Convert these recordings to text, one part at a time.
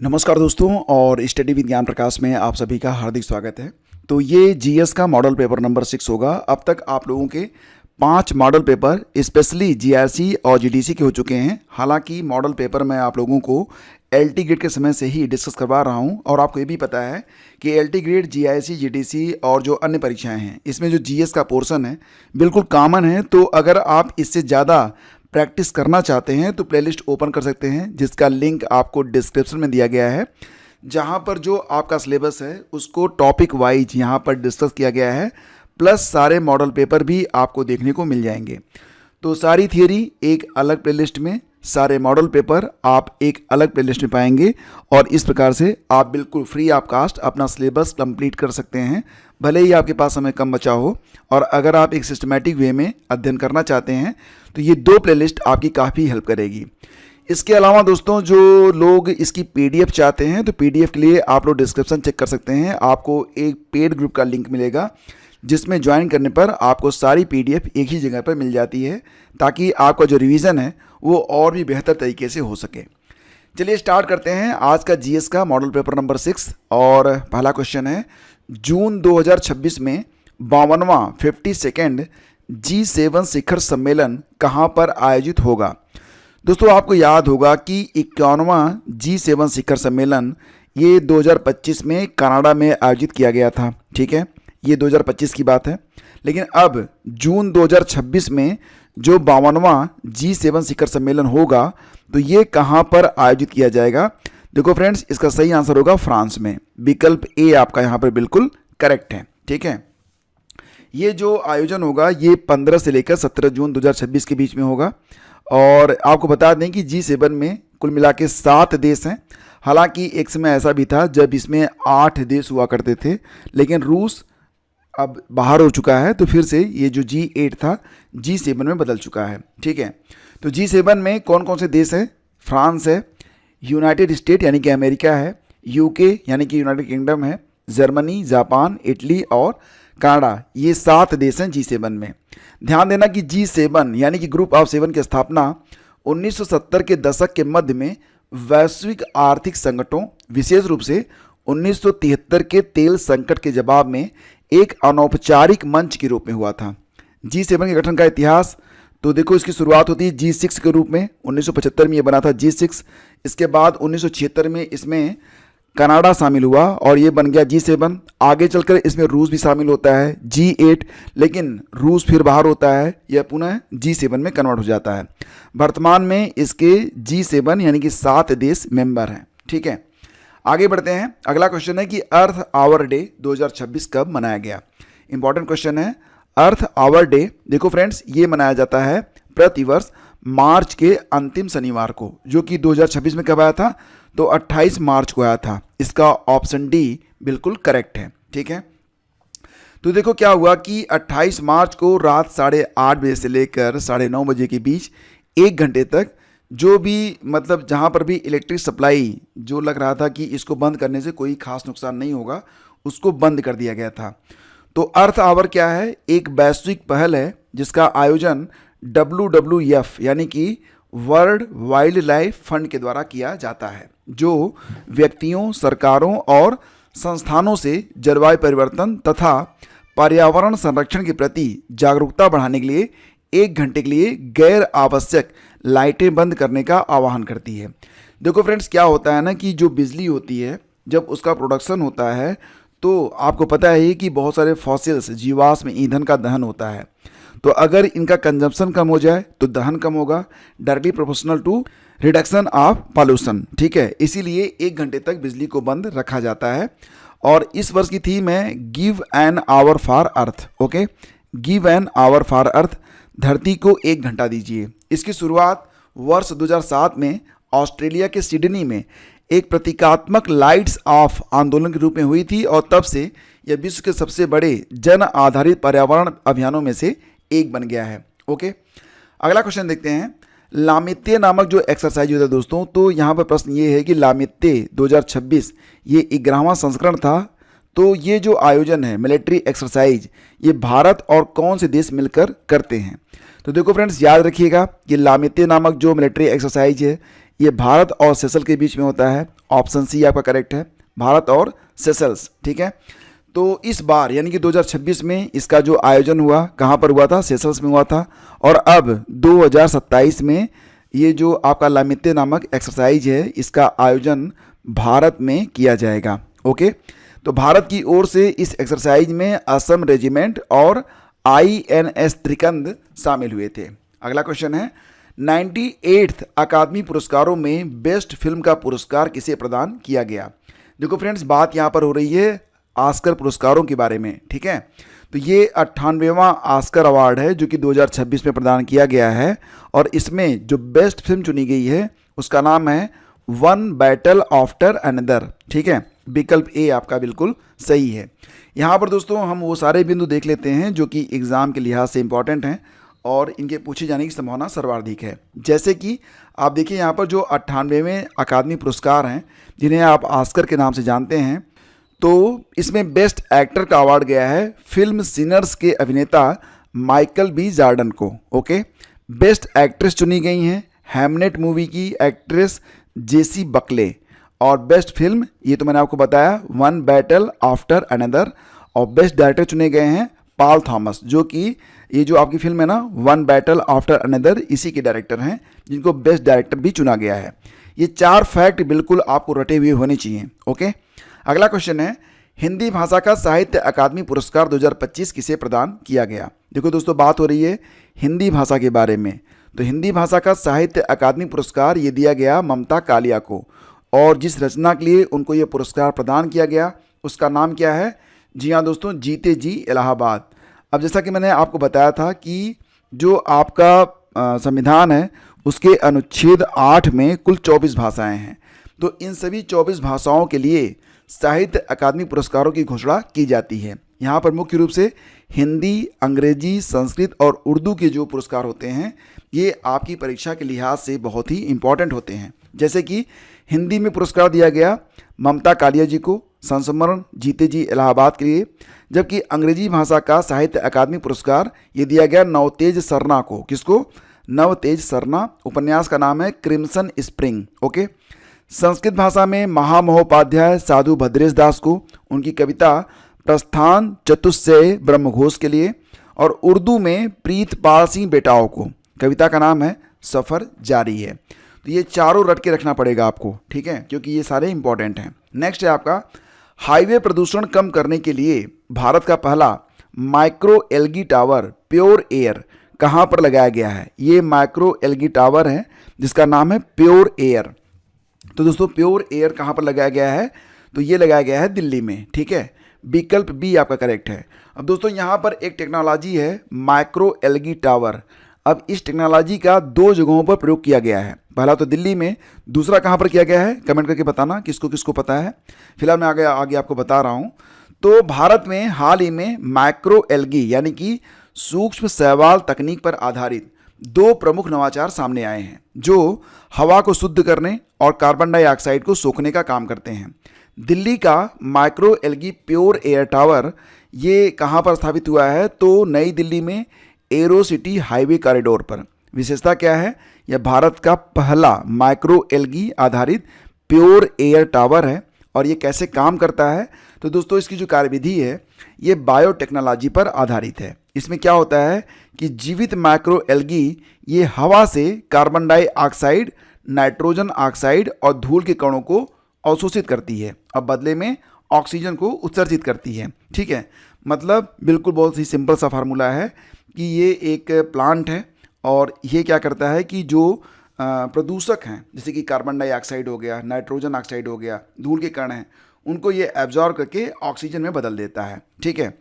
नमस्कार दोस्तों और स्टडी विद ज्ञान प्रकाश में आप सभी का हार्दिक स्वागत है। तो ये जीएस का मॉडल पेपर नंबर 6 होगा। अब तक आप लोगों के 5 मॉडल पेपर स्पेशली जीआरसी और जीडीसी के हो चुके हैं। हालांकि मॉडल पेपर मैं आप लोगों को एलटी ग्रेड के समय से ही डिस्कस करवा रहा हूं और आपको ये भी पता है कि एलटी ग्रेड, जीआईसी, जीडीसी और जो अन्य परीक्षाएं हैं इसमें जो जीएस का पोर्शन है बिल्कुल कॉमन है। तो अगर आप इससे ज़्यादा प्रैक्टिस करना चाहते हैं तो प्लेलिस्ट ओपन कर सकते हैं, जिसका लिंक आपको डिस्क्रिप्शन में दिया गया है, जहां पर जो आपका सिलेबस है उसको टॉपिक वाइज यहां पर डिस्कस किया गया है, प्लस सारे मॉडल पेपर भी आपको देखने को मिल जाएंगे। तो सारी थियरी एक अलग प्लेलिस्ट में, सारे मॉडल पेपर आप एक अलग प्लेलिस्ट में पाएंगे और इस प्रकार से आप बिल्कुल फ्री ऑफ कास्ट अपना सिलेबस कंप्लीट कर सकते हैं, भले ही आपके पास समय कम बचा हो। और अगर आप एक सिस्टमैटिक वे में अध्ययन करना चाहते हैं तो ये 2 प्लेलिस्ट आपकी काफ़ी हेल्प करेगी। इसके अलावा दोस्तों जो लोग इसकी पीडीएफ चाहते हैं तो पीडीएफ के लिए आप लोग डिस्क्रिप्शन चेक कर सकते हैं। आपको एक पेड ग्रुप का लिंक मिलेगा जिसमें ज्वाइन करने पर आपको सारी पीडीएफ एक ही जगह पर मिल जाती है, ताकि आपका जो रिवीजन है वो और भी बेहतर तरीके से हो सके। चलिए स्टार्ट करते हैं आज का जीएस का मॉडल पेपर नंबर 6। और पहला क्वेश्चन है, जून 2026 में 52वां 52nd G7 शिखर सम्मेलन कहाँ पर आयोजित होगा। दोस्तों आपको याद होगा कि 51वां G7 शिखर सम्मेलन ये 2025 में कनाडा में आयोजित किया गया था। ठीक है, ये 2025 की बात है। लेकिन अब जून 2026 में जो 52वां G7 शिखर सम्मेलन होगा तो ये कहाँ पर आयोजित किया जाएगा। देखो फ्रेंड्स, इसका सही आंसर होगा फ्रांस में। विकल्प ए आपका यहाँ पर बिल्कुल करेक्ट है। ठीक है, ये जो आयोजन होगा ये 15 से लेकर 17 जून 2026 के बीच में होगा। और आपको बता दें कि G7 में कुल मिला के 7 देश हैं। हालांकि एक समय ऐसा भी था जब इसमें 8 देश हुआ करते थे, लेकिन रूस अब बाहर हो चुका है, तो फिर से ये जो G8 था G7 में बदल चुका है। ठीक है, तो G7 में कौन कौन से देश हैं? फ्रांस है, यूनाइटेड स्टेट यानी कि अमेरिका है, यूके यानी कि यूनाइटेड किंगडम है, जर्मनी, जापान, इटली और कनाडा। ये 7 देश हैं G7 में। ध्यान देना कि G7 यानी कि ग्रुप ऑफ 7 की स्थापना 1970 के दशक के मध्य में वैश्विक आर्थिक संकटों, विशेष रूप से 1973 के तेल संकट के जवाब में एक अनौपचारिक मंच के रूप में हुआ था। G7 के गठन का इतिहास तो देखो, इसकी शुरुआत होती है G6 के रूप में। 1975 में ये बना था G6। इसके बाद 1976 में इसमें कनाडा शामिल हुआ और ये बन गया G7। आगे चलकर इसमें रूस भी शामिल होता है G8, लेकिन रूस फिर बाहर होता है, यह पुनः G7 में कन्वर्ट हो जाता है। वर्तमान में इसके G7 यानी कि 7 देश मेंबर हैं। ठीक है, आगे बढ़ते हैं। अगला क्वेश्चन है कि अर्थ आवर डे 2026 कब मनाया गया। इंपॉर्टेंट क्वेश्चन है। अर्थ आवर डे देखो फ्रेंड्स, ये मनाया जाता है प्रतिवर्ष मार्च के अंतिम शनिवार को, जो कि 2026 में कब आया था तो 28 मार्च को आया था। इसका ऑप्शन डी बिल्कुल करेक्ट है। ठीक है, तो देखो क्या हुआ कि 28 मार्च को रात 8:30 बजे से लेकर 9:30 बजे के बीच 1 घंटे तक जो भी मतलब जहाँ पर भी इलेक्ट्रिक सप्लाई जो लग रहा था कि इसको बंद करने से कोई खास नुकसान नहीं होगा, उसको बंद कर दिया गया था। तो अर्थ आवर क्या है? एक वैश्विक पहल है जिसका आयोजन WWF यानी कि वर्ल्ड वाइल्ड लाइफ फंड के द्वारा किया जाता है, जो व्यक्तियों, सरकारों और संस्थानों से जलवायु परिवर्तन तथा पर्यावरण संरक्षण के प्रति जागरूकता बढ़ाने के लिए 1 घंटे के लिए गैर आवश्यक लाइटें बंद करने का आह्वान करती है। देखो फ्रेंड्स, क्या होता है ना कि जो बिजली होती है जब उसका प्रोडक्शन होता है तो आपको पता है कि बहुत सारे फॉसिल्स, जीवाश्म ईंधन का दहन होता है। तो अगर इनका कंजम्पशन कम हो जाए तो दहन कम होगा, directly proportional to reduction of pollution. ठीक है, इसीलिए 1 घंटे तक बिजली को बंद रखा जाता है। और इस वर्ष की थीम है give an hour for earth. Okay, give an hour for earth, धरती को 1 घंटा दीजिए। इसकी शुरुआत वर्ष 2007 में ऑस्ट्रेलिया के सिडनी में एक प्रतीकात्मक लाइट्स ऑफ आंदोलन के रूप में हुई थी और तब से यह विश्व के सबसे बड़े जन आधारित पर्यावरण अभियानों में से एक बन गया है। ओके, अगला क्वेश्चन देखते हैं। लामित्य नामक जो एक्सरसाइज होता है दोस्तों, तो यहाँ पर प्रश्न ये है कि लामित्य 2026 ये 11वां संस्करण था। तो ये जो आयोजन है मिलिट्री एक्सरसाइज, ये भारत और कौन से देश मिलकर करते हैं। तो देखो फ्रेंड्स, याद रखिएगा कि लामित्य नामक जो मिलिट्री एक्सरसाइज है ये भारत और सेशल के बीच में होता है। ऑप्शन सी आपका करेक्ट है, भारत और सेशल्स। ठीक है, तो इस बार यानी कि 2026 में इसका जो आयोजन हुआ कहाँ पर हुआ था, सेशल्स में हुआ था। और अब 2027 में ये जो आपका लामित्य नामक एक्सरसाइज है इसका आयोजन भारत में किया जाएगा। ओके, तो भारत की ओर से इस एक्सरसाइज में असम रेजिमेंट और INS त्रिकंद शामिल हुए थे। अगला क्वेश्चन है 98th अकादमी पुरस्कारों में बेस्ट फिल्म का पुरस्कार किसे प्रदान किया गया। देखो फ्रेंड्स, बात यहाँ पर हो रही है ऑस्कर पुरस्कारों के बारे में। ठीक है, तो ये 98वां ऑस्कर अवार्ड है जो कि 2026 में प्रदान किया गया है और इसमें जो बेस्ट फिल्म चुनी गई है उसका नाम है वन बैटल आफ्टर अनदर। ठीक है, विकल्प ए आपका बिल्कुल सही है। यहाँ पर दोस्तों हम वो सारे बिंदु देख लेते हैं जो कि एग्ज़ाम के लिहाज से इंपॉर्टेंट हैं और इनके पूछे जाने की संभावना सर्वाधिक है। जैसे कि आप देखिए यहाँ पर जो 98वें अकादमी पुरस्कार हैं जिन्हें आप ऑस्कर के नाम से जानते हैं, तो इसमें बेस्ट एक्टर का अवार्ड गया है फिल्म सिनर्स के अभिनेता माइकल बी जॉर्डन को। ओके, बेस्ट एक्ट्रेस चुनी गई हैं हैमनेट मूवी की एक्ट्रेस जेसी बकले। और बेस्ट फिल्म ये तो मैंने आपको बताया वन बैटल आफ्टर अनदर। और बेस्ट डायरेक्टर चुने गए हैं पॉल थॉमस, जो कि ये जो आपकी फिल्म है ना वन बैटल आफ्टर अनदर, इसी के डायरेक्टर हैं जिनको बेस्ट डायरेक्टर भी चुना गया है। ये 4 फैक्ट बिल्कुल आपको रटे हुए होने चाहिए। ओके, अगला क्वेश्चन है हिंदी भाषा का साहित्य अकादमी पुरस्कार 2025 किसे प्रदान किया गया। देखो दोस्तों, बात हो रही है हिंदी भाषा के बारे में, तो हिंदी भाषा का साहित्य अकादमी पुरस्कार ये दिया गया ममता कालिया को। और जिस रचना के लिए उनको ये पुरस्कार प्रदान किया गया उसका नाम क्या है? जी हाँ दोस्तों, जीते जी इलाहाबाद। अब जैसा कि मैंने आपको बताया था कि जो आपका संविधान है उसके अनुच्छेद 8 में कुल 24 भाषाएं हैं, तो इन सभी 24 भाषाओं के लिए साहित्य अकादमी पुरस्कारों की घोषणा की जाती है। यहाँ पर मुख्य रूप से हिंदी, अंग्रेजी, संस्कृत और उर्दू के जो पुरस्कार होते हैं ये आपकी परीक्षा के लिहाज से बहुत ही इम्पॉर्टेंट होते हैं। जैसे कि हिंदी में पुरस्कार दिया गया ममता कालिया जी को संस्मरण जीते जी इलाहाबाद के लिए, जबकि अंग्रेजी भाषा का साहित्य अकादमी पुरस्कार ये दिया गया नवतेज सरना को। किसको? नवतेज सरना। उपन्यास का नाम है क्रिम्सन स्प्रिंग। ओके, संस्कृत भाषा में महामहोपाध्याय साधु भद्रेश दास को उनकी कविता प्रस्थान चतुष्टय ब्रह्मघोष के लिए, और उर्दू में प्रीतपाल सिंह बेटाओ को कविता का नाम है सफ़र जारी है। तो ये चारों रट के रखना पड़ेगा आपको, ठीक है, क्योंकि ये सारे इंपॉर्टेंट हैं। नेक्स्ट है आपका हाईवे प्रदूषण कम करने के लिए भारत का पहला micro algae tower pure air कहाँ पर लगाया गया है। ये माइक्रो एलगी टावर है जिसका नाम है प्योर एयर। तो दोस्तों प्योर एयर कहाँ पर लगाया गया है? तो ये लगाया गया है दिल्ली में। ठीक है, विकल्प बी आपका करेक्ट है। अब दोस्तों यहाँ पर एक टेक्नोलॉजी है माइक्रो एलगी टावर। अब इस टेक्नोलॉजी का 2 जगहों पर प्रयोग किया गया है। पहला तो दिल्ली में, दूसरा कहाँ पर किया गया है? कमेंट करके बताना किसको किसको पता है। फिलहाल मैं आगे आपको बता रहा हूँ। तो भारत में हाल ही में माइक्रो एलगी यानी कि सूक्ष्म शैवाल तकनीक पर आधारित 2 प्रमुख नवाचार सामने आए हैं जो हवा को शुद्ध करने और कार्बन डाइऑक्साइड को सोखने का काम करते हैं। दिल्ली का micro algae pure air tower ये कहाँ पर स्थापित हुआ है? तो नई दिल्ली में एरो सिटी हाईवे कॉरिडोर पर। विशेषता क्या है? यह भारत का पहला माइक्रो एलगी आधारित प्योर एयर टावर है। और ये कैसे काम करता है? तो दोस्तों इसकी जो कार्यविधि है ये बायोटेक्नोलॉजी पर आधारित है। इसमें क्या होता है कि जीवित माइक्रो एलगी ये हवा से कार्बन डाइऑक्साइड, नाइट्रोजन ऑक्साइड और धूल के कणों को अवशोषित करती है और बदले में ऑक्सीजन को उत्सर्जित करती है। ठीक है, मतलब बिल्कुल बहुत ही सिंपल सा फार्मूला है कि ये एक प्लांट है और ये क्या करता है कि जो प्रदूषक हैं जैसे कि कार्बन डाइऑक्साइड हो गया, नाइट्रोजन ऑक्साइड हो गया, धूल के कण हैं, उनको ये एब्जॉर्ब करके ऑक्सीजन में बदल देता है। ठीक है,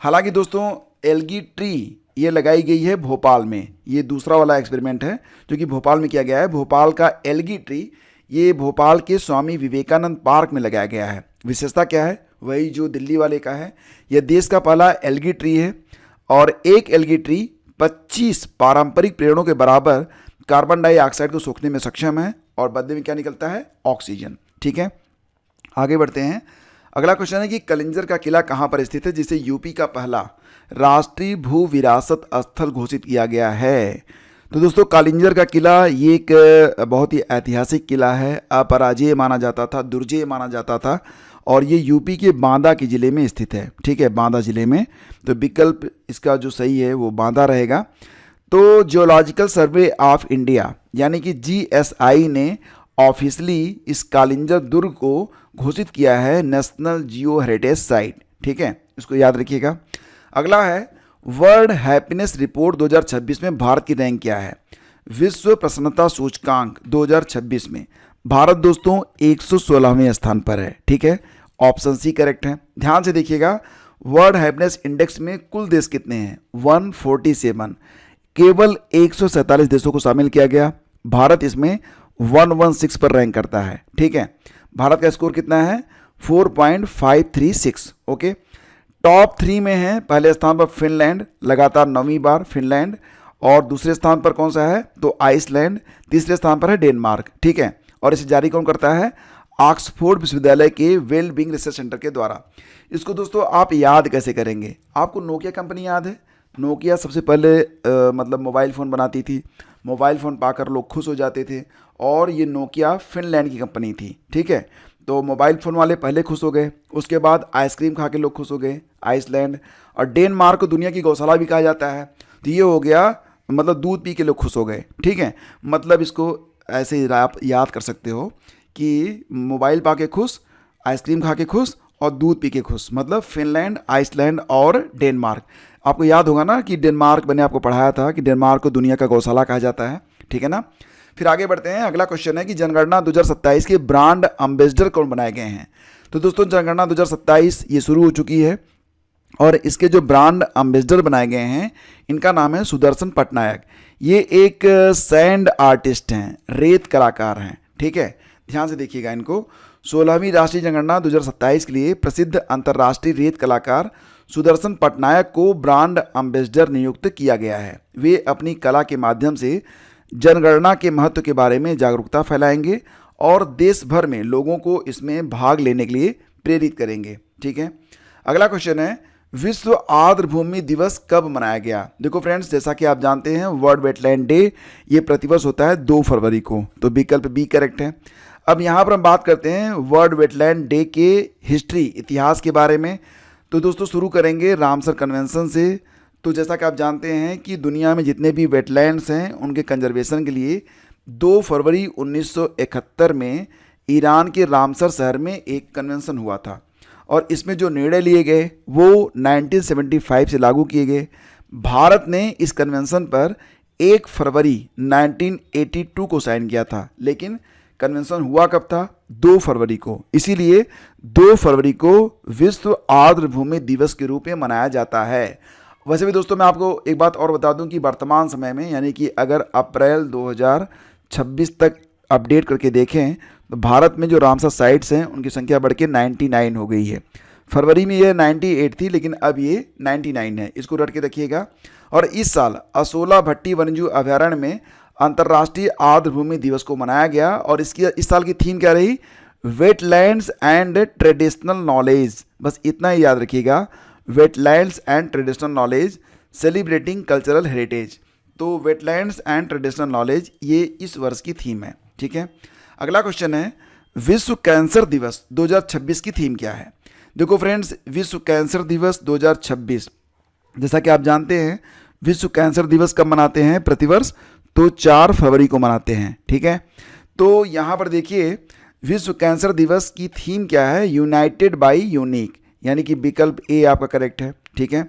हालांकि दोस्तों एलगी ट्री ये लगाई गई है भोपाल में। ये दूसरा वाला एक्सपेरिमेंट है जो कि भोपाल में किया गया है। भोपाल का एलगी ट्री ये भोपाल के स्वामी विवेकानंद पार्क में लगाया गया है। विशेषता क्या है? वही जो दिल्ली वाले का है। यह देश का पहला एलगी ट्री है और एक एलगी ट्री 25 पारंपरिक पेड़ों के बराबर कार्बन डाइऑक्साइड को सोखने में सक्षम है और बदले में क्या निकलता है? ऑक्सीजन। ठीक है, आगे बढ़ते हैं। अगला क्वेश्चन है कि कलिंजर का किला कहाँ पर स्थित है जिसे यूपी का पहला राष्ट्रीय भू विरासत स्थल घोषित किया गया है। तो दोस्तों कालिंजर का किला ये एक बहुत ही ऐतिहासिक किला है, अपराजेय माना जाता था, दुर्जेय माना जाता था, और ये यूपी के बांदा के ज़िले में स्थित है। ठीक है, बांदा ज़िले में। तो विकल्प इसका जो सही है वो बांदा रहेगा। तो जियोलॉजिकल सर्वे ऑफ इंडिया यानी कि जीएसआई ने ऑफिशियली इस कालिंजर दुर्ग को घोषित किया है नेशनल जियो हेरिटेज साइट। ठीक है, इसको याद रखिएगा। अगला है वर्ल्ड हैप्पीनेस रिपोर्ट 2026 में भारत की रैंक क्या है। विश्व प्रसन्नता सूचकांक 2026 में भारत दोस्तों 116वें स्थान पर है। ठीक है, ऑप्शन सी करेक्ट है। ध्यान से देखिएगा, वर्ल्ड हैप्पीनेस इंडेक्स में कुल देश कितने हैं, 147। केवल 147 देशों को शामिल किया गया, भारत इसमें 116 पर रैंक करता है। ठीक है, भारत का स्कोर कितना है, 4.536। ओके, टॉप 3 में है, पहले स्थान पर फिनलैंड, लगातार 9वीं बार फिनलैंड, और दूसरे स्थान पर कौन सा है, तो आइसलैंड, तीसरे स्थान पर है डेनमार्क। ठीक है, और इसे जारी कौन करता है, ऑक्सफोर्ड विश्वविद्यालय के वेल बीइंग रिसर्च सेंटर के द्वारा। इसको दोस्तों आप याद कैसे करेंगे, आपको नोकिया कंपनी याद है। नोकिया सबसे पहले मतलब मोबाइल फ़ोन बनाती थी, मोबाइल फ़ोन पाकर लोग खुश हो जाते थे, और ये नोकिया फिनलैंड की कंपनी थी। ठीक है, तो मोबाइल फ़ोन वाले पहले खुश हो गए, उसके बाद आइसक्रीम खा के लोग खुश हो गए, आइसलैंड। और डेनमार्क को दुनिया की गौशाला भी कहा जाता है। तो ये हो गया, मतलब दूध पी के लोग खुश हो गए। ठीक है, मतलब इसको ऐसे ही आप याद कर सकते हो कि मोबाइल पा के खुश, आइसक्रीम खा के खुश, और दूध पी के खुश, मतलब फिनलैंड, आइसलैंड और डेनमार्क। आपको याद होगा ना कि डेनमार्क, मैंने आपको पढ़ाया था कि डेनमार्क को दुनिया का गौशाला कहा जाता है। ठीक है ना। फिर आगे बढ़ते हैं, अगला क्वेश्चन है कि जनगणना 2027 के ब्रांड एम्बेसडर कौन बनाए गए हैं। तो दोस्तों जनगणना 2027 ये शुरू हो चुकी है, और इसके जो ब्रांड एम्बेसडर बनाए गए हैं इनका नाम है सुदर्शन पटनायक। ये एक सैंड आर्टिस्ट हैं, रेत कलाकार हैं। ठीक है, ध्यान से देखिएगा इनको। 16वीं राष्ट्रीय जनगणना 2027 के लिए प्रसिद्ध अंतर्राष्ट्रीय रेत कलाकार सुदर्शन पटनायक को ब्रांड एम्बेसडर नियुक्त किया गया है। वे अपनी कला के माध्यम से जनगणना के महत्व के बारे में जागरूकता फैलाएंगे और देश भर में लोगों को इसमें भाग लेने के लिए प्रेरित करेंगे। ठीक है, अगला क्वेश्चन है विश्व आर्द्रभूमि दिवस कब मनाया गया। देखो फ्रेंड्स, जैसा कि आप जानते हैं वर्ल्ड वेटलैंड डे ये प्रतिवर्ष होता है 2 फरवरी को, तो विकल्प बी करेक्ट है। अब यहाँ पर हम बात करते हैं वर्ल्ड वेटलैंड डे के हिस्ट्री, इतिहास के बारे में। तो दोस्तों शुरू करेंगे रामसर कन्वेंशन से। तो जैसा कि आप जानते हैं कि दुनिया में जितने भी वेटलैंड्स हैं उनके कंजर्वेशन के लिए 2 फरवरी 1971 में ईरान के रामसर शहर में एक कन्वेंशन हुआ था, और इसमें जो निर्णय लिए गए वो 1975 से लागू किए गए। भारत ने इस कन्वेंशन पर 1 फरवरी 1982 को साइन किया था, लेकिन कन्वेंशन हुआ कब था, 2 फरवरी को। इसीलिए 2 फरवरी को विश्व आर्द्रभूमि दिवस के रूप में मनाया जाता है। वैसे भी दोस्तों मैं आपको एक बात और बता दूं कि वर्तमान समय में, यानी कि अगर अप्रैल 2026 तक अपडेट करके देखें तो भारत में जो रामसर साइट्स हैं उनकी संख्या बढ़ के 99 हो गई है। फरवरी में ये 98 थी, लेकिन अब ये 99 है, इसको रट के रखिएगा। और इस साल असोला भट्टी वन्यजीव अभयारण्य में अंतर्राष्ट्रीय आर्द्रभूमि दिवस को मनाया गया, और इस साल की थीम क्या रही, वेटलैंड्स एंड ट्रेडिशनल नॉलेज। बस इतना ही याद रखिएगा, wetlands and traditional knowledge celebrating cultural heritage. तो वेटलैंड्स एंड ट्रेडिशनल नॉलेज ये इस वर्ष की थीम है। ठीक है, अगला क्वेश्चन है विश्व कैंसर दिवस 2026 की थीम क्या है। देखो फ्रेंड्स, विश्व कैंसर दिवस 2026, जैसा कि आप जानते हैं विश्व कैंसर दिवस कब मनाते हैं प्रतिवर्ष, तो 4 फरवरी को मनाते हैं। ठीक है, तो यहाँ पर देखिए विश्व कैंसर दिवस की थीम क्या है, यूनाइटेड बाई यूनिक, यानी कि विकल्प ए आपका करेक्ट है। ठीक है,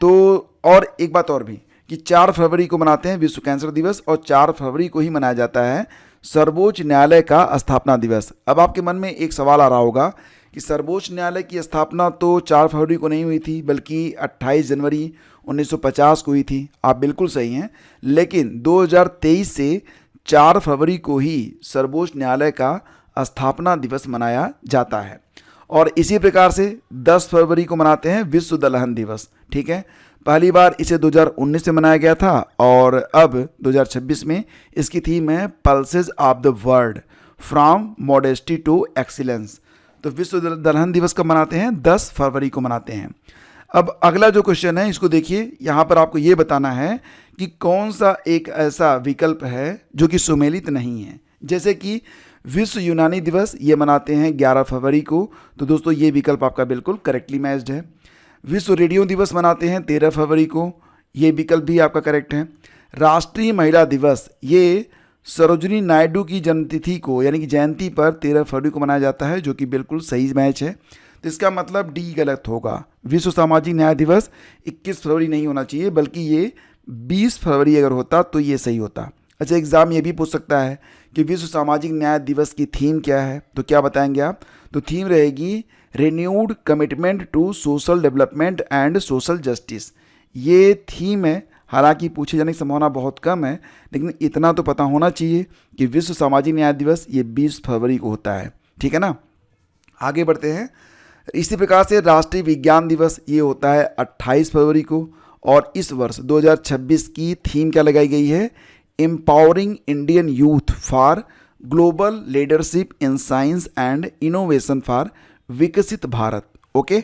तो और एक बात और भी कि 4 फरवरी को मनाते हैं विश्व कैंसर दिवस, और 4 फरवरी को ही मनाया जाता है सर्वोच्च न्यायालय का स्थापना दिवस। अब आपके मन में एक सवाल आ रहा होगा कि सर्वोच्च न्यायालय की स्थापना तो 4 फरवरी को नहीं हुई थी, बल्कि 28 जनवरी 1950 को हुई थी। आप बिल्कुल सही हैं, लेकिन 2023 से 4 फरवरी को ही सर्वोच्च न्यायालय का स्थापना दिवस मनाया जाता है। और इसी प्रकार से 10 फरवरी को मनाते हैं विश्व दलहन दिवस। ठीक है, पहली बार इसे 2019 में मनाया गया था, और अब 2026 में इसकी थीम है pulses of the world from modesty to excellence. तो विश्व दलहन दिवस कब मनाते हैं, 10 फरवरी को मनाते हैं। अब अगला जो क्वेश्चन है इसको देखिए, यहाँ पर आपको ये बताना है कि कौन सा एक ऐसा विकल्प है जो कि सुमेलित नहीं है। जैसे कि विश्व यूनानी दिवस ये मनाते हैं 11 फरवरी को, तो दोस्तों ये विकल्प आपका बिल्कुल करेक्टली मैच्ड है। विश्व रेडियो दिवस मनाते हैं 13 फरवरी को, ये विकल्प भी आपका करेक्ट है। राष्ट्रीय महिला दिवस ये सरोजिनी नायडू की जन्मतिथि को यानी कि जयंती पर 13 फरवरी को मनाया जाता है, जो कि बिल्कुल सही मैच है। तो इसका मतलब डी गलत होगा। विश्व सामाजिक न्याय दिवस 21 फरवरी नहीं होना चाहिए, बल्कि ये 20 फरवरी अगर होता तो ये सही होता। अच्छा, एग्ज़ाम ये भी पूछ सकता है कि विश्व सामाजिक न्याय दिवस की थीम क्या है, तो क्या बताएंगे आप? तो थीम रहेगी renewed commitment to social development and social justice. ये थीम है। हालांकि पूछे जाने की संभावना बहुत कम है, लेकिन इतना तो पता होना चाहिए कि विश्व सामाजिक न्याय दिवस ये 20 फरवरी को होता है। ठीक है ना। आगे बढ़ते हैं। इसी प्रकार से राष्ट्रीय विज्ञान दिवस ये होता है 28 फरवरी को, और इस वर्ष 2026 की थीम क्या लगाई गई है? Empowering Indian youth for global leadership in science and innovation for विकसित भारत। ओके,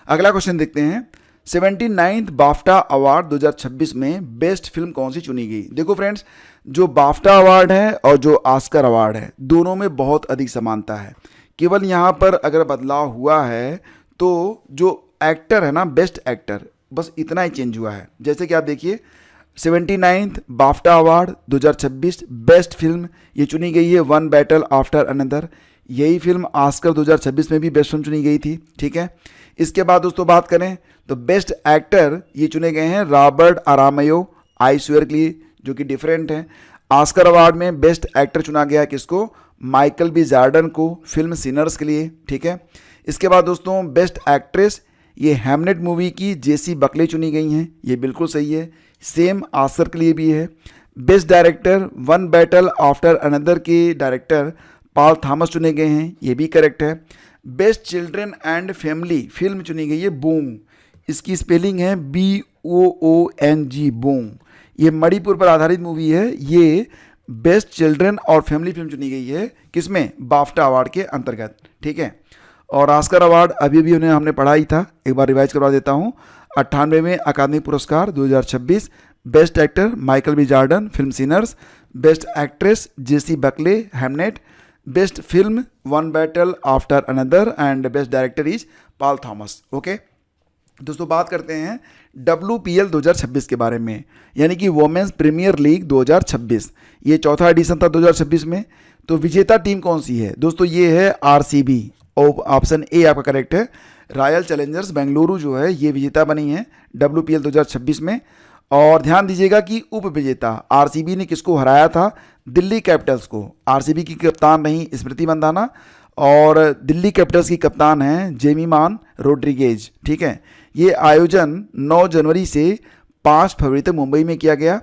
अगला क्वेश्चन देखते हैं। 79th बाफ्टा अवार्ड 2026 में बेस्ट फिल्म कौन सी चुनी गई? देखो फ्रेंड्स, जो बाफ्टा अवार्ड है और जो ऑस्कर अवार्ड है, दोनों में बहुत अधिक समानता है। केवल यहाँ पर अगर बदलाव हुआ है तो जो एक्टर है ना, बेस्ट एक्टर, बस इतना ही चेंज हुआ है। जैसे कि आप देखिए 79th BAFTA award 2026 best film ये चुनी गई है वन बैटल आफ्टर अनदर। यही फिल्म ऑस्कर 2026 में भी बेस्ट फिल्म चुनी गई थी। ठीक है। इसके बाद दोस्तों बात करें तो बेस्ट एक्टर ये चुने गए हैं रॉबर्ट अरामयो आई स्वेयर के लिए, जो कि डिफरेंट है। ऑस्कर अवार्ड में बेस्ट एक्टर चुना गया किसको? माइकल बी जॉर्डन को, फिल्म सिनर्स के लिए। ठीक है। इसके बाद दोस्तों बेस्ट एक्ट्रेस ये हैमलेट मूवी की जेसी बकले चुनी गई हैं, ये बिल्कुल सही है। सेम ऑस्कर के लिए भी है। Best director one Battle After another के डायरेक्टर पॉल थॉमस चुने गए हैं, ये भी करेक्ट है। Best children and family film चुनी गई है बूम, इसकी स्पेलिंग है BOONG, बूम। ये मणिपुर पर आधारित मूवी है। ये बेस्ट चिल्ड्रन और फैमिली फिल्म चुनी गई है किसमें? बाफ्टा अवार्ड के अंतर्गत। ठीक है। और ऑस्कर अवार्ड अभी भी उन्हें हमने पढ़ा ही था, एक बार रिवाइज करवा देता हूँ। 98वें अकादमी पुरस्कार 2026, best actor Michael B Jordan, film Sinners. Best actress Jessie Buckley, Hamlet. Best film One Battle After Another and best director is Paul Thomas. Okay दोस्तों, बात करते हैं WPL 2026 के बारे में, यानी कि वोमेंस प्रीमियर लीग 2026। ये चौथा एडिशन था 2026 में। तो विजेता टीम कौन सी है दोस्तों? ये है RCB, ऑप्शन ए आपका करेक्ट है। रॉयल चैलेंजर्स बेंगलुरु जो है ये विजेता बनी है WPL 2026 में। और ध्यान दीजिएगा कि उप विजेता RCB ने किसको हराया था? दिल्ली कैपिटल्स को। RCB की कप्तान रही स्मृति मंदाना और दिल्ली कैपिटल्स की कप्तान हैं जेमीमान रोड्रिगेज। ठीक है। ये आयोजन 9 जनवरी से 5 फरवरी तक मुंबई में किया गया।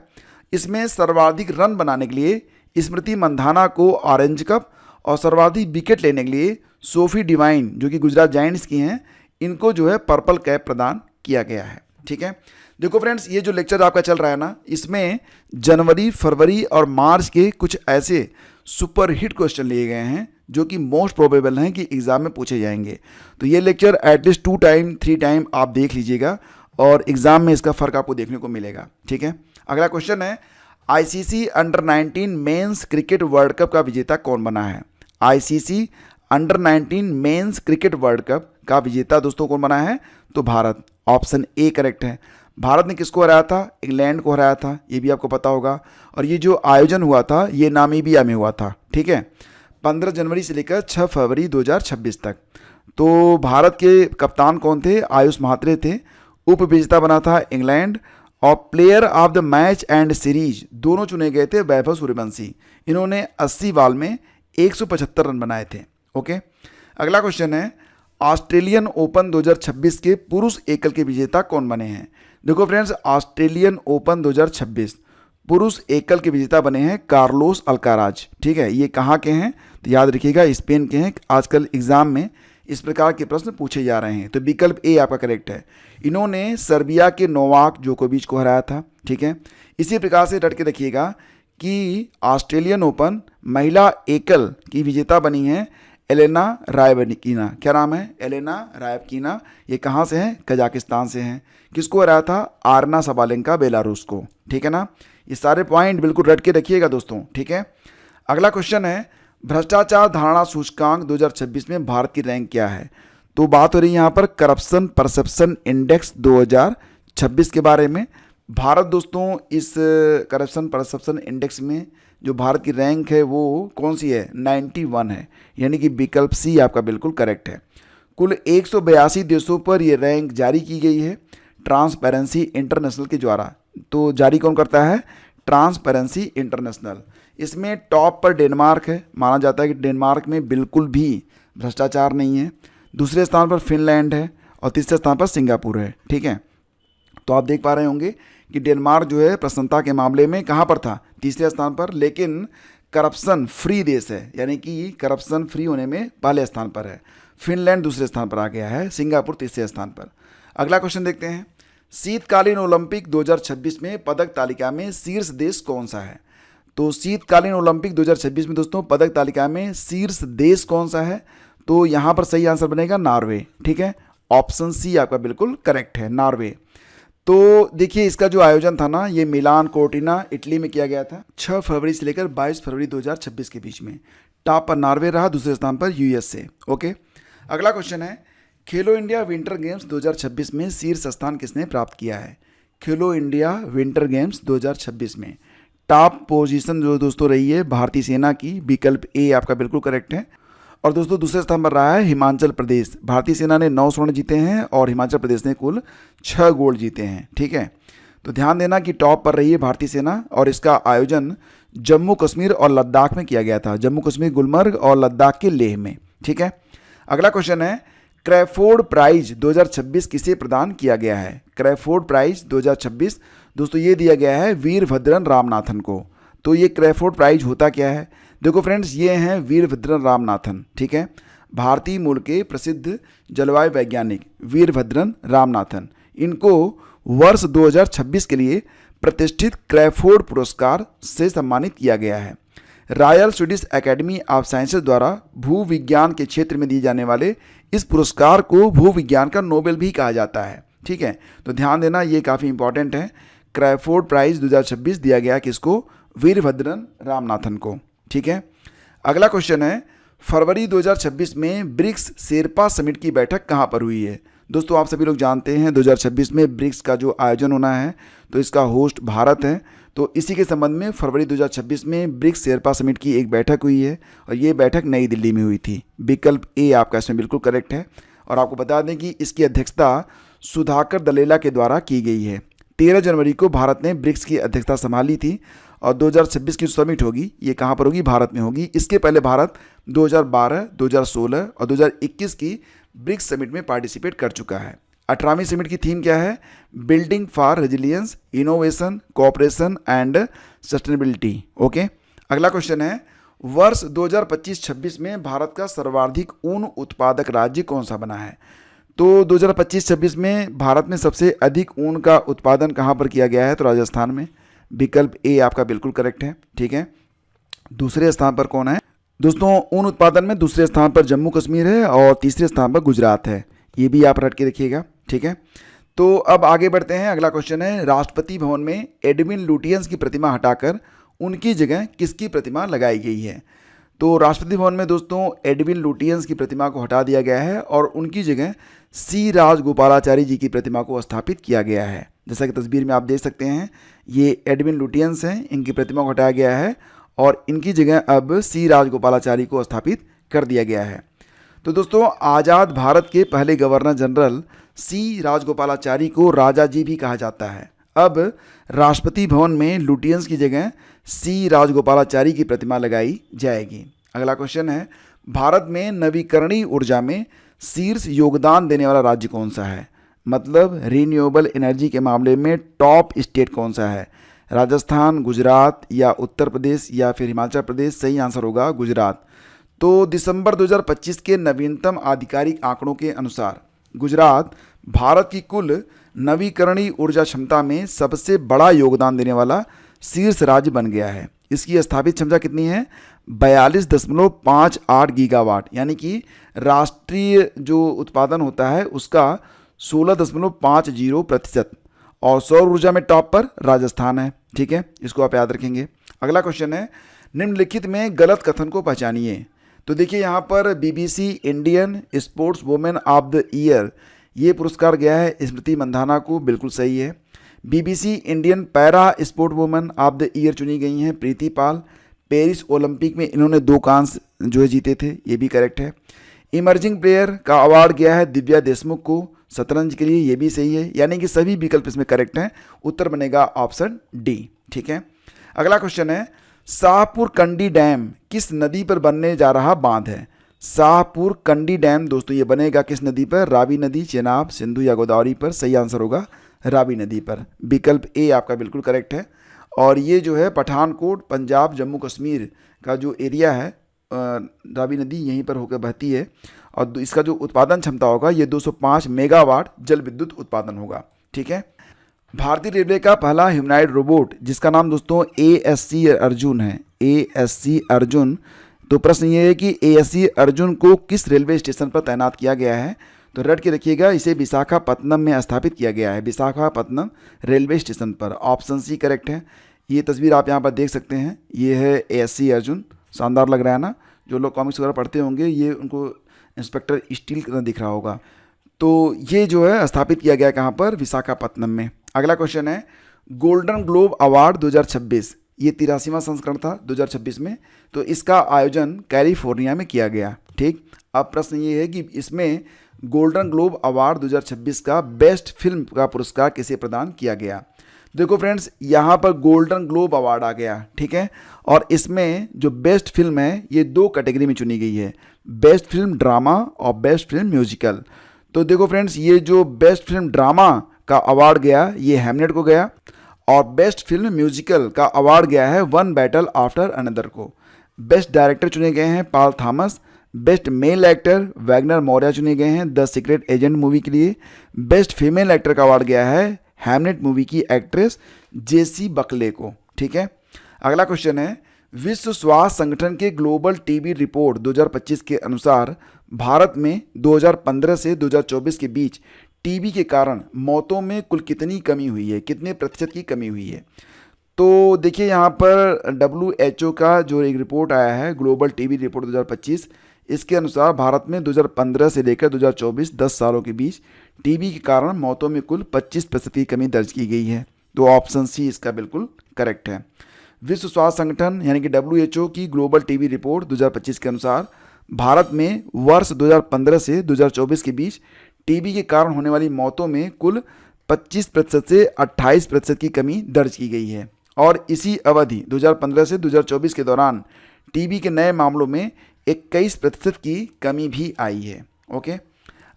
इसमें सर्वाधिक रन बनाने के लिए स्मृति मंदाना को ऑरेंज कप और सर्वाधिक विकेट लेने के लिए सोफी डिवाइन जो कि गुजरात जायंट्स की हैं, इनको जो है पर्पल कैप प्रदान किया गया है। ठीक है। देखो फ्रेंड्स, ये जो लेक्चर आपका चल रहा है ना, इसमें जनवरी, फरवरी और मार्च के कुछ ऐसे सुपर हिट क्वेश्चन लिए गए हैं जो कि मोस्ट प्रोबेबल हैं कि एग्जाम में पूछे जाएंगे। तो ये लेक्चर एटलीस्ट 2 टाइम 3 टाइम आप देख लीजिएगा और एग्जाम में इसका फर्क आपको देखने को मिलेगा। ठीक है। अगला क्वेश्चन है ICC under 19 men's cricket world cup का विजेता कौन बना है? ICC under 19 men's cricket world cup का विजेता दोस्तों कौन बना है? तो भारत, ऑप्शन ए करेक्ट है। भारत ने किसको हराया था? इंग्लैंड को हराया था, ये भी आपको पता होगा। और ये जो आयोजन हुआ था ये नामीबिया में हुआ था। ठीक है। 15 जनवरी से लेकर 6 फरवरी 2026 तक। तो भारत के कप्तान कौन थे? आयुष म्हात्रे थे। उप विजेता बना था इंग्लैंड। और player of the match and series दोनों चुने गए थे वैभव सूर्यवंशी। इन्होंने 80 बॉल में 175 रन बनाए थे। ओके। अगला क्वेश्चन है ऑस्ट्रेलियन ओपन 2026 के पुरुष एकल के विजेता कौन बने हैं? देखो फ्रेंड्स, ऑस्ट्रेलियन ओपन 2026 पुरुष एकल के विजेता बने हैं कार्लोस अल्काराज। ठीक है। ये कहाँ के हैं? तो याद रखिएगा स्पेन के हैं। आजकल एग्जाम में इस प्रकार के प्रश्न पूछे जा रहे हैं। तो विकल्प ए आपका करेक्ट है। इन्होंने सर्बिया के नोवाक जोकोविच को हराया था। ठीक है। इसी प्रकार से रट के रखिएगा कि ऑस्ट्रेलियन ओपन महिला एकल की विजेता बनी है एलेना रायबकीना। क्या नाम है? एलेना रायबकीना। ये कहाँ से हैं? कजाकिस्तान से हैं। किसको हराया था? आरना सबालेंका, बेलारूस को। ठीक है ना? ये सारे पॉइंट बिल्कुल रट के रखिएगा दोस्तों। ठीक है, अगला क्वेश्चन है भ्रष्टाचार धारणा सूचकांक 2026 में भारत की रैंक क्या है? तो बात हो रही है यहाँ पर करप्शन परसेप्शन इंडेक्स 2026 के बारे में। भारत दोस्तों इस करप्शन परसेप्शन इंडेक्स में जो भारत की रैंक है वो कौन सी है? 91 है, यानी कि विकल्प सी आपका बिल्कुल करेक्ट है। कुल 182 देशों पर यह रैंक जारी की गई है ट्रांसपेरेंसी इंटरनेशनल के द्वारा। तो जारी कौन करता है? Transparency international. इसमें टॉप पर डेनमार्क है, माना जाता है कि डेनमार्क में बिल्कुल भी भ्रष्टाचार नहीं है। दूसरे स्थान पर फिनलैंड है और तीसरे स्थान पर सिंगापुर है। ठीक है, तो आप देख पा रहे होंगे कि डेनमार्क जो है प्रसन्नता के मामले में कहाँ पर था? तीसरे स्थान पर, लेकिन करप्शन फ्री देश है, यानी कि करप्शन फ्री होने में पहले स्थान पर है। फिनलैंड दूसरे स्थान पर आ गया है, सिंगापुर तीसरे स्थान पर। अगला क्वेश्चन देखते हैं, शीतकालीन ओलंपिक 2026 में पदक तालिका में शीर्ष देश कौन सा है? तो शीतकालीन ओलंपिक 2026 में दोस्तों पदक तालिका में शीर्ष देश कौन सा है? तो यहाँ पर सही आंसर बनेगा नॉर्वे। ठीक है, ऑप्शन सी आपका बिल्कुल करेक्ट है, नॉर्वे। तो देखिए इसका जो आयोजन था ना, ये मिलान कोर्टिना इटली में किया गया था 6 फरवरी से लेकर 22 फरवरी 2026 के बीच में। टॉप पर नॉर्वे रहा, दूसरे स्थान पर यूएसए। ओके, अगला क्वेश्चन है खेलो इंडिया विंटर गेम्स 2026 में शीर्ष स्थान किसने प्राप्त किया है? खेलो इंडिया विंटर गेम्स 2026 में टॉप पोजीशन जो दोस्तों रही है भारतीय सेना की, विकल्प ए आपका बिल्कुल करेक्ट है। और दोस्तों दूसरे स्थान पर रहा है हिमाचल प्रदेश। भारतीय सेना ने 9 स्वर्ण जीते हैं और हिमाचल प्रदेश ने कुल 6 गोल्ड जीते हैं। ठीक है, तो ध्यान देना कि टॉप पर रही है भारतीय सेना और इसका आयोजन जम्मू कश्मीर और लद्दाख में किया गया था, जम्मू कश्मीर गुलमर्ग और लद्दाख के लेह में। ठीक है, अगला क्वेश्चन है क्रैफोर्ड प्राइज 2026 किसे प्रदान किया गया है? क्रैफोर्ड प्राइज 2026 दोस्तों ये दिया गया है वीरभद्रन रामनाथन को। तो ये क्रैफोर्ड प्राइज होता क्या है? देखो फ्रेंड्स, ये हैं वीरभद्रन रामनाथन। ठीक है, भारतीय मूल के प्रसिद्ध जलवायु वैज्ञानिक वीरभद्रन रामनाथन। इनको वर्ष 2026 के लिए प्रतिष्ठित क्रैफोर्ड पुरस्कार से सम्मानित किया गया है। Royal Swedish academy of sciences द्वारा भूविज्ञान के क्षेत्र में दिए जाने वाले इस पुरस्कार को भूविज्ञान का नोबेल भी कहा जाता है। ठीक है, तो ध्यान देना ये काफ़ी इंपॉर्टेंट है। क्रैफोर्ड प्राइज 2026 दिया गया किसको? वीरभद्रन रामनाथन को। ठीक है, अगला क्वेश्चन है फरवरी 2026 में ब्रिक्स शेरपा समिट की बैठक कहाँ पर हुई है? दोस्तों आप सभी लोग जानते हैं 2026 में ब्रिक्स का जो आयोजन होना है तो इसका होस्ट भारत है। तो इसी के संबंध में फरवरी 2026 में ब्रिक्स शेरपा समिट की एक बैठक हुई है और ये बैठक नई दिल्ली में हुई थी। विकल्प ए आपका इसमें बिल्कुल करेक्ट है। और आपको बता दें कि इसकी अध्यक्षता सुधाकर दलेला के द्वारा की गई है। 13 जनवरी को भारत ने ब्रिक्स की अध्यक्षता संभाली थी और 2026 की समिट होगी ये कहाँ पर होगी? भारत में होगी। इसके पहले भारत 2012, 2016 और 2021 की ब्रिक्स समिट में पार्टिसिपेट कर चुका है। 18वीं समिट की थीम क्या है? Building for resilience, innovation, cooperation and sustainability. Okay, अगला क्वेश्चन है वर्ष 2025-26 में भारत का सर्वाधिक ऊन उत्पादक राज्य कौन सा बना है? तो 2025-26 में भारत में सबसे अधिक ऊन का उत्पादन कहाँ पर किया गया है? तो राजस्थान में। विकल्प ए आपका बिल्कुल करेक्ट है। ठीक है, दूसरे स्थान पर कौन है? दोस्तों ऊन उत्पादन में दूसरे स्थान पर जम्मू कश्मीर है और तीसरे स्थान पर गुजरात है। ये भी आप रट के रखिएगा। ठीक है, तो अब आगे बढ़ते हैं। अगला क्वेश्चन है राष्ट्रपति भवन में एडविन लुटियंस की प्रतिमा हटाकर उनकी जगह किसकी प्रतिमा लगाई गई है? तो राष्ट्रपति भवन में दोस्तों एडविन लुटियंस की प्रतिमा को हटा दिया गया है और उनकी जगह सी राजगोपालाचारी जी की प्रतिमा को स्थापित किया गया है। जैसा कि तस्वीर में आप देख सकते हैं ये एडविन लुटियंस हैं, इनकी प्रतिमा को हटाया गया है और इनकी जगह अब सी राजगोपालाचारी को स्थापित कर दिया गया है। तो दोस्तों आज़ाद भारत के पहले गवर्नर जनरल सी राजगोपालाचारी को राजा जी भी कहा जाता है। अब राष्ट्रपति भवन में लुटियंस की जगह सी राजगोपालाचारी की प्रतिमा लगाई जाएगी। अगला क्वेश्चन है भारत में नवीकरणीय ऊर्जा में शीर्ष योगदान देने वाला राज्य कौन सा है? मतलब रिन्यूएबल एनर्जी के मामले में टॉप स्टेट कौन सा है? राजस्थान, गुजरात या उत्तर प्रदेश या फिर हिमाचल प्रदेश? सही आंसर होगा गुजरात। तो दिसंबर 2025 के नवीनतम आधिकारिक आंकड़ों के अनुसार गुजरात भारत की कुल नवीकरणीय ऊर्जा क्षमता में सबसे बड़ा योगदान देने वाला शीर्ष राज्य बन गया है। इसकी स्थापित क्षमता कितनी है? 42.58 गीगावाट, यानी कि राष्ट्रीय जो उत्पादन होता है उसका 16.50%। और सौर ऊर्जा में टॉप पर राजस्थान है। ठीक है, इसको आप याद रखेंगे। अगला क्वेश्चन है, निम्नलिखित में गलत कथन को पहचानिए। तो देखिए यहाँ पर BBC Indian sports women of the year ये पुरस्कार गया है स्मृति मंधाना को, बिल्कुल सही है। BBC Indian para sport women of the year चुनी गई हैं प्रीति पाल। पेरिस ओलंपिक में इन्होंने 2 कांस्य जो है जीते थे, ये भी करेक्ट है। इमर्जिंग प्लेयर का अवार्ड गया है दिव्या देशमुख को शतरंज के लिए, ये भी सही है। यानी कि सभी विकल्प इसमें करेक्ट हैं। उत्तर बनेगा ऑप्शन डी। ठीक है, अगला क्वेश्चन है, शाहपुर कंडी डैम किस नदी पर बनने जा रहा बांध है? शाहपुर कंडी डैम दोस्तों ये बनेगा किस नदी पर? रावी नदी, चेनाब, सिंधु या गोदावरी पर? सही आंसर होगा रावी नदी पर। विकल्प ए आपका बिल्कुल करेक्ट है। और ये जो है पठानकोट, पंजाब, जम्मू कश्मीर का जो एरिया है, रावी नदी यहीं पर होकर बहती है। और इसका जो उत्पादन क्षमता होगा ये 205 मेगावाट जल विद्युत उत्पादन होगा। ठीक है, भारतीय रेलवे का पहला ह्यूमनॉइड रोबोट जिसका नाम दोस्तों ASC अर्जुन है, ASC अर्जुन। तो प्रश्न ये है कि ASC अर्जुन को किस रेलवे स्टेशन पर तैनात किया गया है? तो रट के रखिएगा, इसे विशाखापत्तनम में स्थापित किया गया है, विशाखापत्तनम रेलवे स्टेशन पर। ऑप्शन सी करेक्ट है। ये तस्वीर आप यहाँ पर देख सकते हैं, ये है ASC अर्जुन। शानदार लग रहा है ना? जो लोग कॉमिक्स वगैरह पढ़ते होंगे ये उनको इंस्पेक्टर स्टील का दिख रहा होगा। तो ये जो है स्थापित किया गया कहाँ पर? विशाखापत्तनम में। अगला क्वेश्चन है, गोल्डन ग्लोब अवार्ड 2026 ये 83वां संस्करण था 2026 में। तो इसका आयोजन कैलिफोर्निया में किया गया। ठीक, अब प्रश्न ये है कि इसमें गोल्डन ग्लोब अवार्ड 2026 का बेस्ट फिल्म का पुरस्कार किसे प्रदान किया गया? देखो फ्रेंड्स, यहाँ पर गोल्डन ग्लोब अवार्ड आ गया। ठीक है, और इसमें जो बेस्ट फिल्म है ये 2 कैटेगरी में चुनी गई है, बेस्ट फिल्म ड्रामा और बेस्ट फिल्म म्यूजिकल। तो देखो फ्रेंड्स, ये जो बेस्ट फिल्म ड्रामा का अवार्ड गया ये हैमलेट को गया, और बेस्ट फिल्म म्यूजिकल का अवार्ड गया है वन बैटल आफ्टर अनदर को। बेस्ट डायरेक्टर चुने गए हैं Paul Thomas. Best male actor Wagner Maurya चुने गए हैं द सीक्रेट एजेंट मूवी के लिए। बेस्ट फीमेल एक्टर का अवार्ड गया है हैमलेट मूवी की एक्ट्रेस जेसी बकले को। ठीक है, अगला क्वेश्चन है, विश्व स्वास्थ्य संगठन के ग्लोबल टीबी रिपोर्ट 2025 के अनुसार भारत में 2015 से 2024 के बीच टीबी के कारण मौतों में कुल कितनी कमी हुई है, कितने प्रतिशत की कमी हुई है? तो देखिए यहाँ पर WHO का जो एक रिपोर्ट आया है ग्लोबल टीबी रिपोर्ट 2025, इसके अनुसार भारत में 2015 से लेकर 2024 10 सालों के बीच टीबी के कारण मौतों में कुल 25% की कमी दर्ज की गई है। तो ऑप्शन सी इसका बिल्कुल करेक्ट है। विश्व स्वास्थ्य संगठन यानी कि WHO की ग्लोबल टीबी रिपोर्ट 2025 के अनुसार भारत में वर्ष 2015 से 2024 के बीच टीबी के कारण होने वाली मौतों में कुल 25% से 28% की कमी दर्ज की गई है। और इसी अवधि 2015 से 2024 के दौरान टीबी के नए मामलों में 21% की कमी भी आई है। ओके,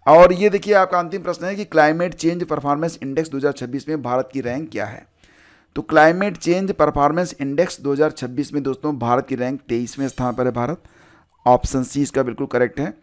और ये देखिए आपका अंतिम प्रश्न है कि क्लाइमेट चेंज परफॉर्मेंस इंडेक्स 2026 में भारत की रैंक क्या है? तो क्लाइमेट चेंज परफॉर्मेंस इंडेक्स 2026 में दोस्तों भारत की रैंक 23वें स्थान पर है भारत। ऑप्शन सी इसका बिल्कुल करेक्ट है।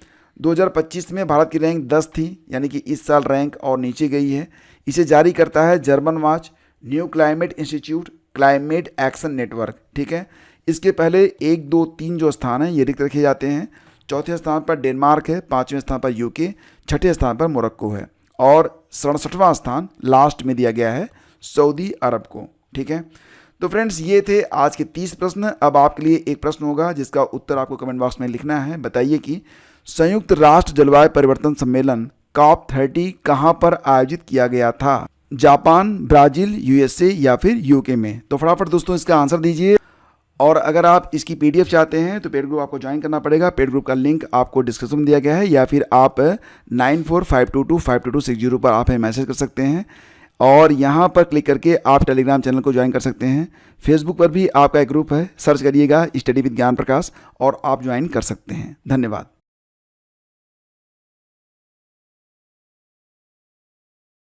2025 में भारत की रैंक 10 थी, यानी कि इस साल रैंक और नीचे गई है। इसे जारी करता है German watch, new climate institute, climate action network. ठीक है, इसके पहले 1, 2, 3 जो स्थान हैं ये रिक्त रखे जाते हैं। चौथे स्थान पर डेनमार्क है, 5वें स्थान पर यूके, छठे स्थान पर मोरक्को है, और 67वां स्थान लास्ट में दिया गया है सऊदी अरब को। ठीक है, तो फ्रेंड्स ये थे आज के 30 प्रश्न। अब आपके लिए एक प्रश्न होगा जिसका उत्तर आपको कमेंट बॉक्स में लिखना है। बताइए कि संयुक्त राष्ट्र जलवायु परिवर्तन सम्मेलन COP30 कहाँ पर आयोजित किया गया था? जापान, ब्राज़ील, USA या फिर यूके में? तो फटाफट दोस्तों इसका आंसर दीजिए। और अगर आप इसकी PDF चाहते हैं तो पेड ग्रुप आपको ज्वाइन करना पड़ेगा। पेड ग्रुप का लिंक आपको डिस्क्रिप्शन में दिया गया है, या फिर आप 9452252260 पर आप हमें मैसेज कर सकते हैं। और यहाँ पर क्लिक करके आप टेलीग्राम चैनल को ज्वाइन कर सकते हैं। फेसबुक पर भी आपका एक ग्रुप है, सर्च करिएगा स्टडी विद ज्ञान प्रकाश और आप ज्वाइन कर सकते हैं। धन्यवाद।